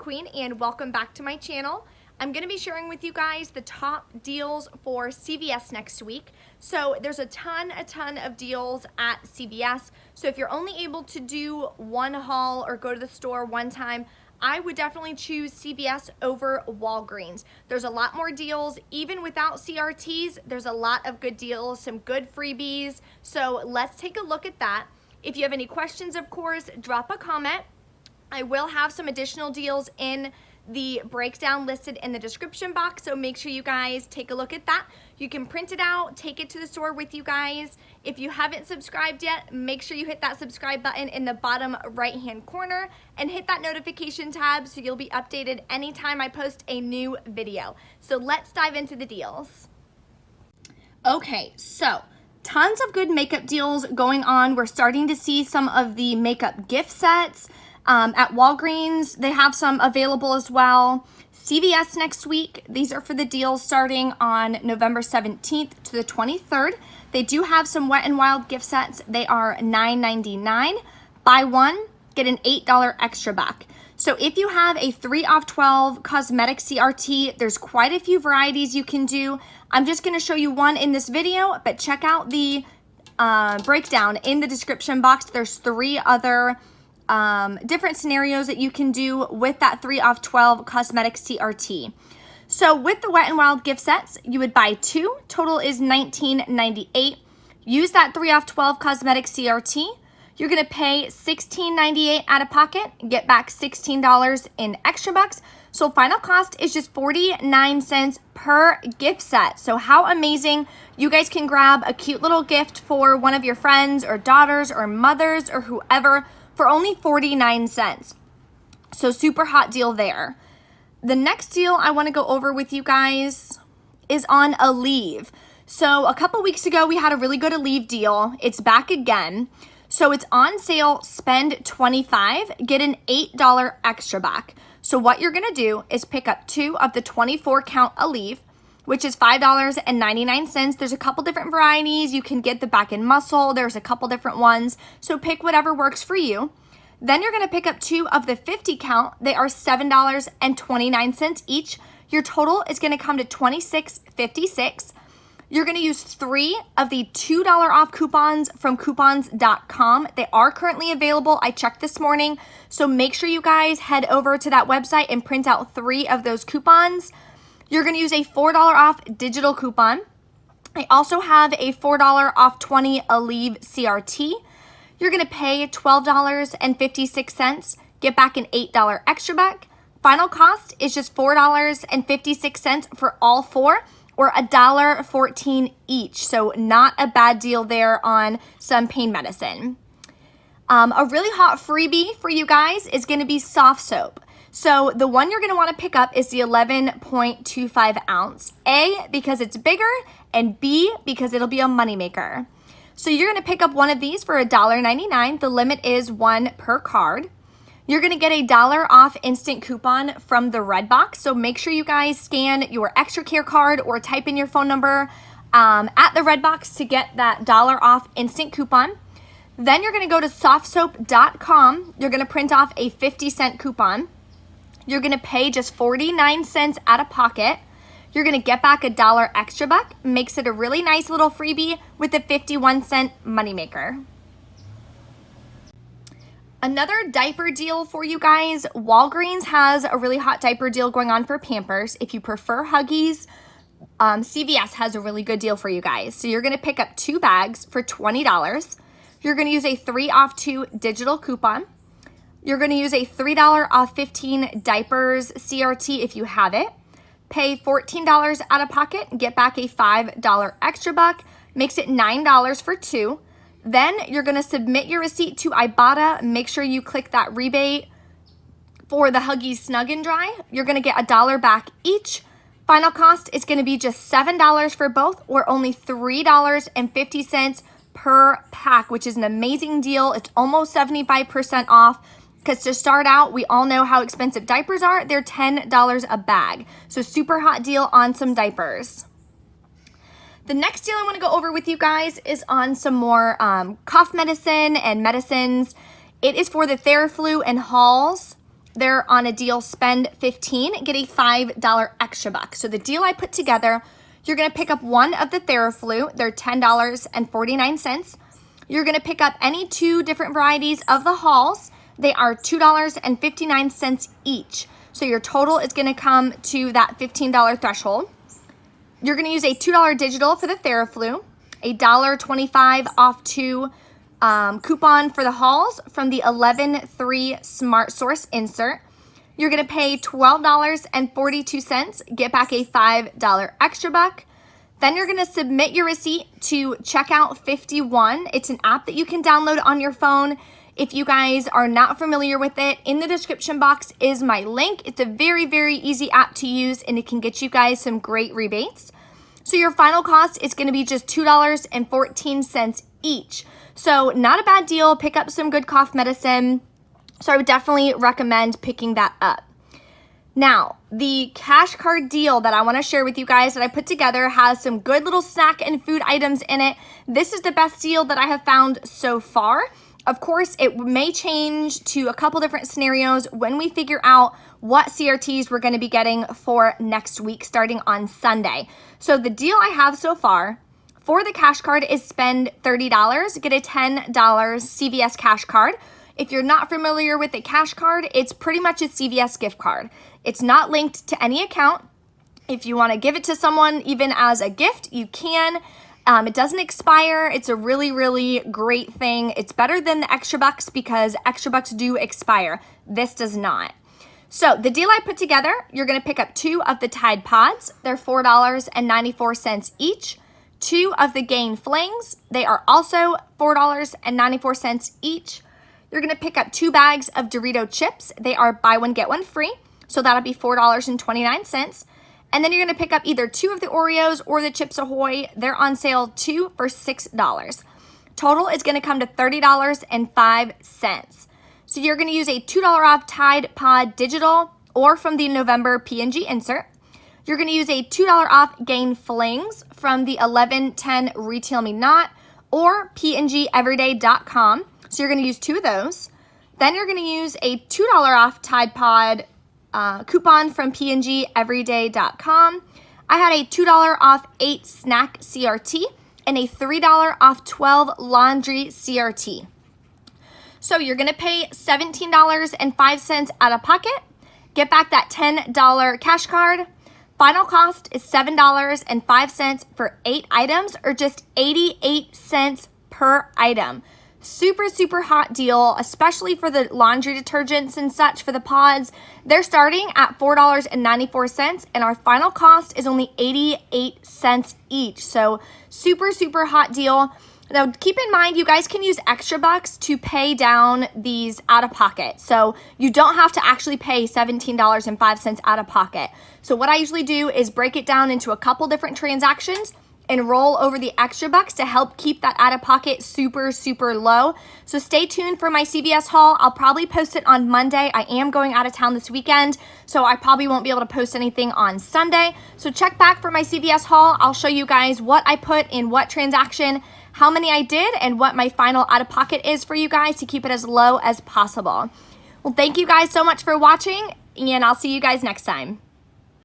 Queen, and welcome back to my channel. I'm going to be sharing with you guys the top deals for CVS next week. So there's a ton of deals at CVS. So if you're only able to do one haul or go to the store one time, I would definitely choose CVS over Walgreens. There's a lot more deals. Even without CRTs, there's a lot of good deals, some good freebies. So let's take a look at that. If you have any questions, of course, drop a comment. I will have some additional deals in the breakdown listed in the description box, so make sure you guys take a look at that. You can print it out, take it to the store with you guys. If you haven't subscribed yet, make sure you hit that subscribe button in the bottom right hand corner and hit that notification tab so you'll be updated anytime I post a new video. So let's dive into the deals. Okay, so tons of good makeup deals going on. We're starting to see some of the makeup gift sets. At Walgreens, they have some available as well. CVS next week, these are for the deals starting on November 17th to the 23rd. They do have some Wet n Wild gift sets. They are $9.99. Buy one, get an $8 extra back. So if you have a 3 off 12 cosmetic CRT, there's quite a few varieties you can do. I'm just going to show you one in this video, but check out the breakdown in the description box. There's 3 other different scenarios that you can do with that 3 off 12 cosmetic CRT. So with the Wet n Wild gift sets, you would buy 2. Total is $19.98. Use that 3 off 12 cosmetic CRT. You're going to pay $16.98 out of pocket, get back $16 in extra bucks. So final cost is just 49 cents per gift set. So how amazing. You guys can grab a cute little gift for one of your friends or daughters or mothers or whoever for only 49 cents. So super hot deal there. The next deal I want to go over with you guys is on Aleve. So a couple weeks ago, we had a really good Aleve deal. It's back again. So it's on sale, spend $25, get an $8 extra back. So what you're going to do is pick up 2 of the 24 count Aleve, which is $5.99. There's a couple different varieties. You can get the back and muscle. There's a couple different ones. So pick whatever works for you. Then you're going to pick up 2 of the 50 count. They are $7.29 each. Your total is going to come to $26.56. You're going to use 3 of the $2 off coupons from coupons.com. They are currently available. I checked this morning. So make sure you guys head over to that website and print out 3 of those coupons. You're going to use a $4 off digital coupon. I also have a $4 off 20 Aleve CRT. You're going to pay $12.56, get back an $8 extra back. Final cost is just $4.56 for all 4, or $1.14 each. So not a bad deal there on some pain medicine. A really hot freebie for you guys is going to be Softsoap. So the one you're going to want to pick up is the 11.25 ounce. A, because it's bigger, and B, because it'll be a moneymaker. So you're going to pick up one of these for $1.99. The limit is 1 per card. You're going to get a $1 off instant coupon from the red box. So make sure you guys scan your extra care card or type in your phone number at the red box to get that $1 off instant coupon. Then you're going to go to softsoap.com. You're going to print off a 50-cent coupon. You're going to pay just 49 cents out of pocket. You're going to get back $1 extra buck. Makes it a really nice little freebie with a 51-cent moneymaker. Another diaper deal for you guys. Walgreens has a really hot diaper deal going on for Pampers. If you prefer Huggies, CVS has a really good deal for you guys. So you're going to pick up 2 bags for $20. You're going to use a 3 off 2 digital coupon. You're going to use a $3 off 15 diapers CRT if you have it. Pay $14 out of pocket, get back a $5 extra buck, makes it $9 for 2. Then you're going to submit your receipt to Ibotta. Make sure you click that rebate for the Huggies Snug and Dry. You're going to get $1 back each. Final cost is going to be just $7 for both, or only $3.50 per pack, which is an amazing deal. It's almost 75% off. Because to start out, we all know how expensive diapers are. They're $10 a bag. So super hot deal on some diapers. The next deal I want to go over with you guys is on some more cough medicine and medicines. It is for the Theraflu and Halls they're on a deal, spend $15, get a $5 extra buck. So the deal I put together, you're gonna pick up one of the Theraflu, they're $10.49. You're gonna pick up any 2 different varieties of the Halls. They are $2.59 each. So your total is gonna come to that $15 threshold. You're gonna use a $2 digital for the Theraflu, a $1.25 off 2 coupon for the Halls from the 11/3 Smart Source insert. You're gonna pay $12.42, get back a $5 extra buck. Then you're gonna submit your receipt to Checkout 51. It's an app that you can download on your phone. If you guys are not familiar with it, in the description box is my link. It's a very, very easy app to use and it can get you guys some great rebates. So your final cost is gonna be just $2.14 each. So not a bad deal, pick up some good cough medicine. So I would definitely recommend picking that up. Now, the cash card deal that I wanna share with you guys that I put together has some good little snack and food items in it. This is the best deal that I have found so far. Of course, it may change to a couple different scenarios when we figure out what CRTs we're gonna be getting for next week starting on Sunday. So the deal I have so far for the cash card is spend $30, get a $10 CVS cash card. If you're not familiar with a cash card, it's pretty much a CVS gift card. It's not linked to any account. If you wanna give it to someone even as a gift, you can. It doesn't expire. It's a really, really great thing. It's better than the extra bucks because extra bucks do expire. This does not. So the deal I put together, you're gonna pick up 2 of the Tide Pods. They're $4.94 each. 2 of the Gain Flings. They are also $4.94 each. You're gonna pick up 2 bags of Dorito chips. They are buy one, get one free. So that'll be $4.29. And then you're gonna pick up either 2 of the Oreos or the Chips Ahoy. They're on sale 2 for $6. Total is gonna come to $30.05. So you're gonna use a $2 off Tide Pod Digital or from the November P&G insert. You're gonna use a $2 off Gain Flings from the 11/10 Retail Me Not or pngeveryday.com. So you're gonna use 2 of those. Then you're gonna use a $2 off Tide Pod coupon from pngeveryday.com. I had a $2 off 8 snack CRT and a $3 off 12 laundry CRT. So you're gonna pay $17.05 out of pocket, get back that $10 cash card. Final cost is $7.05 for 8 items or just 88 cents per item. Super, super hot deal, especially for the laundry detergents and such for the pods. They're starting at $4.94 and our final cost is only 88 cents each. So super, super hot deal. Now, keep in mind, you guys can use extra bucks to pay down these out of pocket. So you don't have to actually pay $17.05 out of pocket. So what I usually do is break it down into a couple different transactions and roll over the extra bucks to help keep that out of pocket super, super low. So stay tuned for my CVS haul. I'll probably post it on Monday. I am going out of town this weekend, so I probably won't be able to post anything on Sunday. So check back for my CVS haul. I'll show you guys what I put in what transaction, how many I did, and what my final out of pocket is for you guys to keep it as low as possible. Well, thank you guys so much for watching, and I'll see you guys next time.